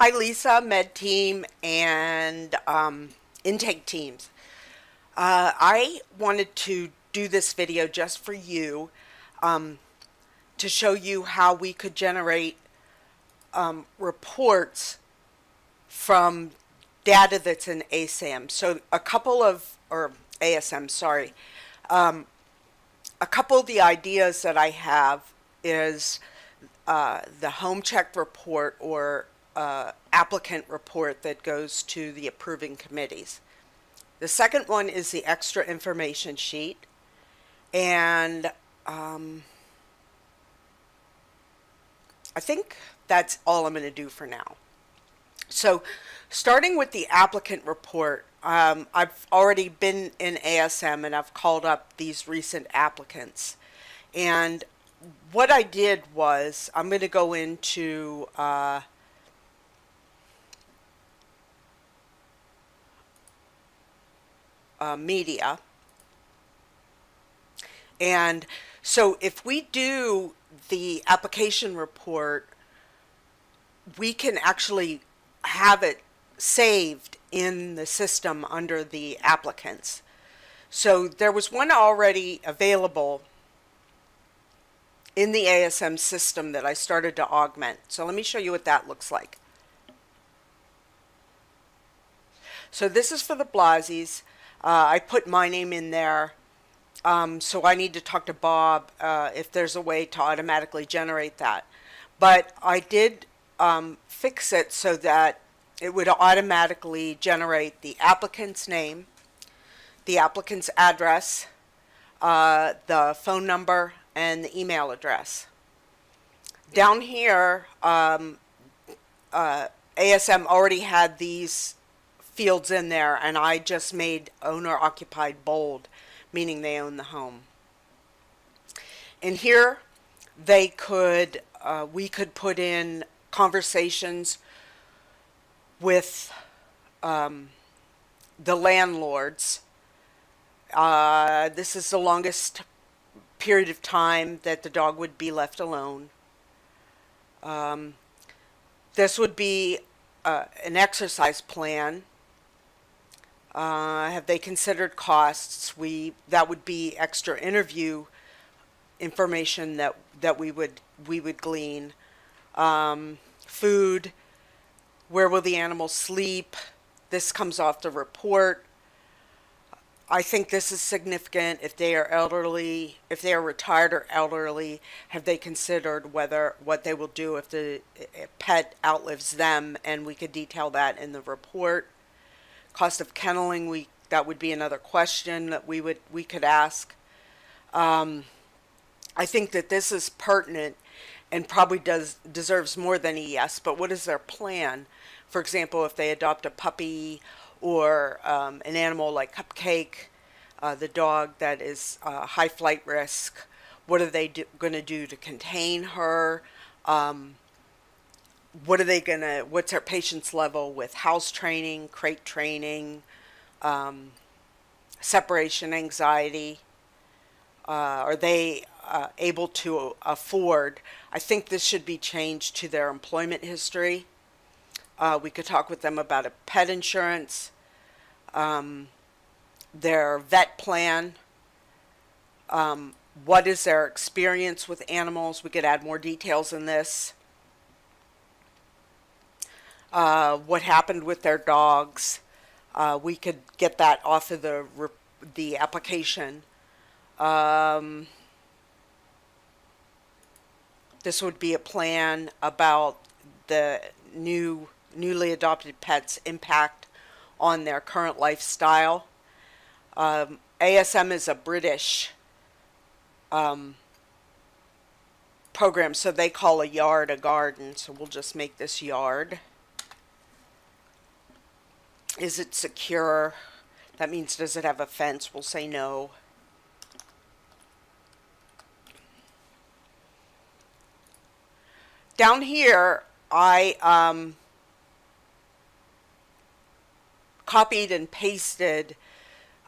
Hi, Lisa, Med Team, and Intake Teams. I wanted to do this video just for you um, to show you how we could generate reports from data that's in ASAM. So or ASM, sorry. A couple of the ideas that I have is the home check report or applicant report that goes to the approving committees. The second one is the extra information sheet, and I think that's all I'm going to do for now. So starting with the applicant report, I've already been in ASM and I've called up these recent applicants. And what I did was I'm going to go into media. And so if we do the application report, we can actually have it saved in the system under the applicants. So there was one already available in the ASM system that I started to augment. So let me show you what that looks like. So this is for the Blasies. I put my name in there. So I need to talk to Bob if there's a way to automatically generate that. But I did fix it so that it would automatically generate the applicant's name, the applicant's address, the phone number, and the email address. Down here, ASM already had these fields in there, and I just made owner occupied bold, meaning they own the home. And here we could put in conversations with the landlords. This is the longest period of time that the dog would be left alone. This would be an exercise plan. Have they considered costs? That would be extra interview information that we would glean. Food. Where will the animal sleep? This comes off the report. I think this is significant. If they are elderly, if they are retired or elderly, have they considered what they will do if the pet outlives them? And we could detail that in the report. Cost of kenneling, that would be another question that we could ask. I think that this is pertinent and probably deserves more than a yes, but what is their plan? For example, if they adopt a puppy or an animal like Cupcake, the dog that is high flight risk, what are they going to do to contain her? What's their patience level with house training, crate training, separation anxiety? Are they able to afford? I think this should be changed to their employment history. We could talk with them about a pet insurance, their vet plan, what is their experience with animals. We could add more details in this. What happened with their dogs. We could get that off of the application. This would be a plan about the newly adopted pets' impact on their current lifestyle. ASM is a British program, so they call a yard a garden, so we'll just make this yard. Is it secure? That means, does it have a fence? We'll say no. Down here, I copied and pasted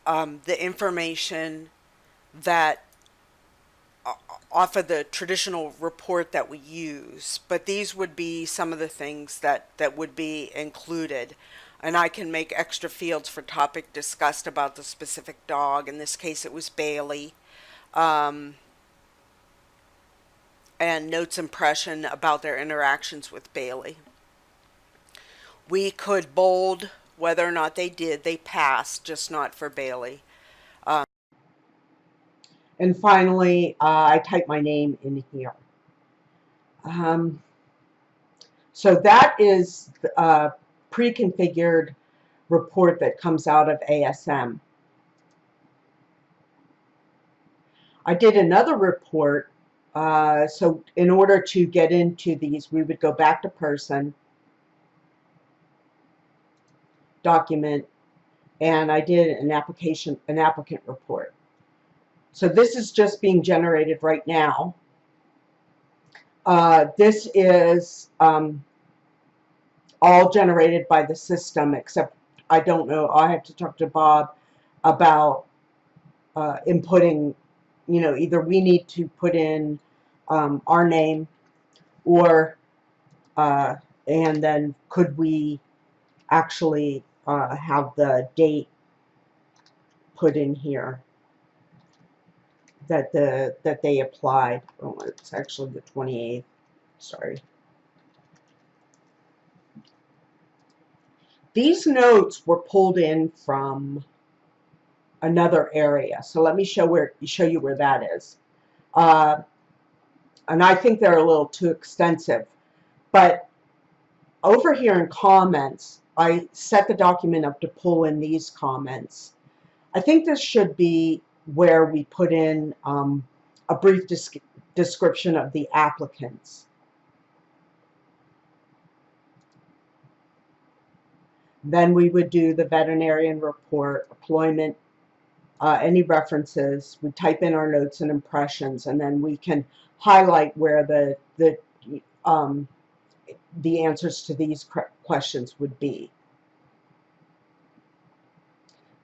the information that off of the traditional report that we use, but these would be some of the things that would be included. And I can make extra fields for topic discussed about the specific dog. In this case, it was Bailey. Um, and notes impression about their interactions with Bailey. We could bold whether or not they passed, just not for Bailey. And finally, I type my name in here. So that is a pre-configured report that comes out of ASM. I did another report. So in order to get into these, we would go back to person, document, and I did an applicant report. So this is just being generated right now. This is all generated by the system, except I don't know. I have to talk to Bob about inputting, either we need to put in our name, or and then could we actually have the date put in here that they applied. Oh, it's actually the 28th. Sorry. These notes were pulled in from another area, so let me show you where that is. And I think they're a little too extensive, but over here in comments, I set the document up to pull in these comments. I think this should be where we put in a brief description of the applicants. Then we would do the veterinarian report, employment, any references. We type in our notes and impressions, and then we can highlight where the answers to these questions would be.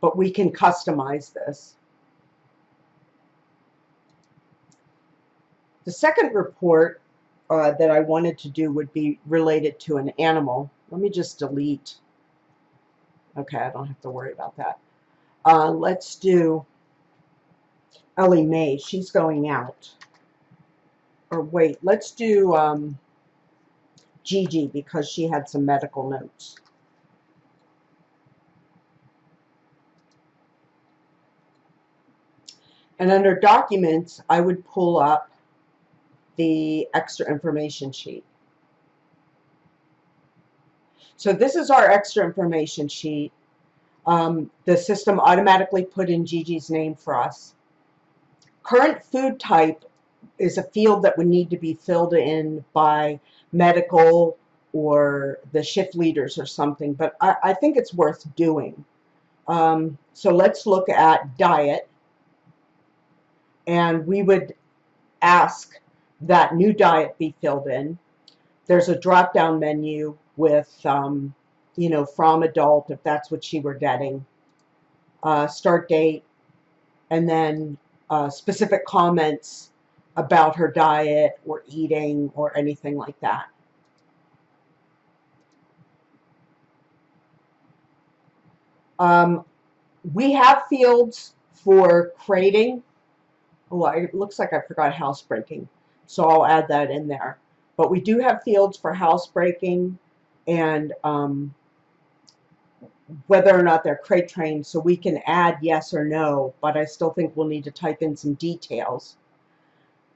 But we can customize this. The second report that I wanted to do would be related to an animal. Let me just delete. Okay, I don't have to worry about that. Let's do Ellie Mae. She's going out. Or wait, let's do Gigi, because she had some medical notes. And under documents, I would pull up the extra information sheet. So this is our extra information sheet. The system automatically put in Gigi's name for us. Current food type is a field that would need to be filled in by medical or the shift leaders or something, but I think it's worth doing. So let's look at diet, and we would ask that new diet be filled in. There's a drop-down menu with, from adult, if that's what she were getting, start date, and then specific comments about her diet or eating or anything like that. We have fields for crating. Oh, it looks like I forgot housebreaking, so I'll add that in there. But we do have fields for housebreaking and whether or not they're crate trained, so we can add yes or no, but I still think we'll need to type in some details.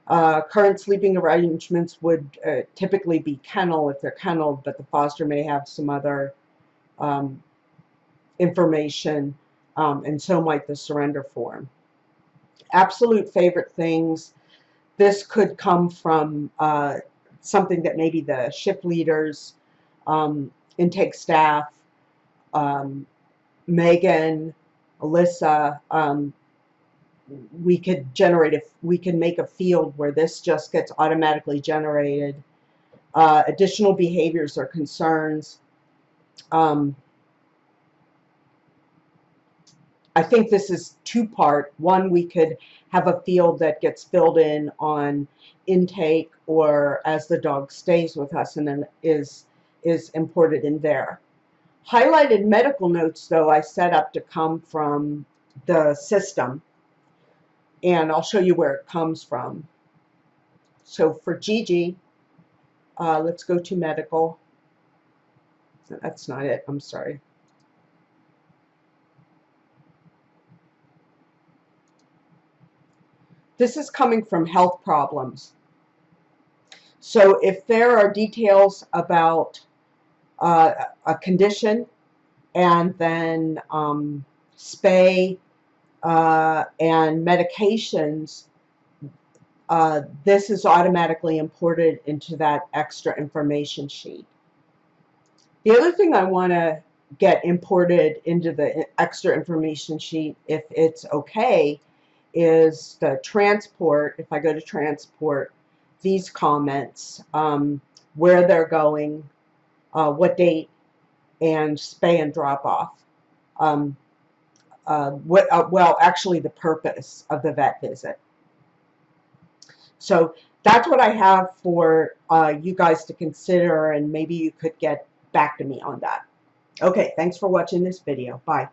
Current sleeping arrangements would typically be kennel if they're kenneled, but the foster may have some other information, and so might the surrender form. Absolute favorite things. This could come from something that maybe the shift leaders, intake staff, Megan, Alyssa, we could generate we can make a field where this just gets automatically generated. Additional behaviors or concerns. I think this is two-part. One, we could have a field that gets filled in on intake or as the dog stays with us and then is imported in there. Highlighted medical notes, though, I set up to come from the system, and I'll show you where it comes from. So for Gigi, let's go to medical. That's not it, I'm sorry. This is coming from health problems. So if there are details about a condition and then spay and medications, this is automatically imported into that extra information sheet. The other thing I want to get imported into the extra information sheet, if it's okay, is the transport. If I go to transport, these comments, where they're going, what date, and spay and drop off. Well, actually the purpose of the vet visit. So that's what I have for you guys to consider, and maybe you could get back to me on that. Okay, thanks for watching this video. Bye.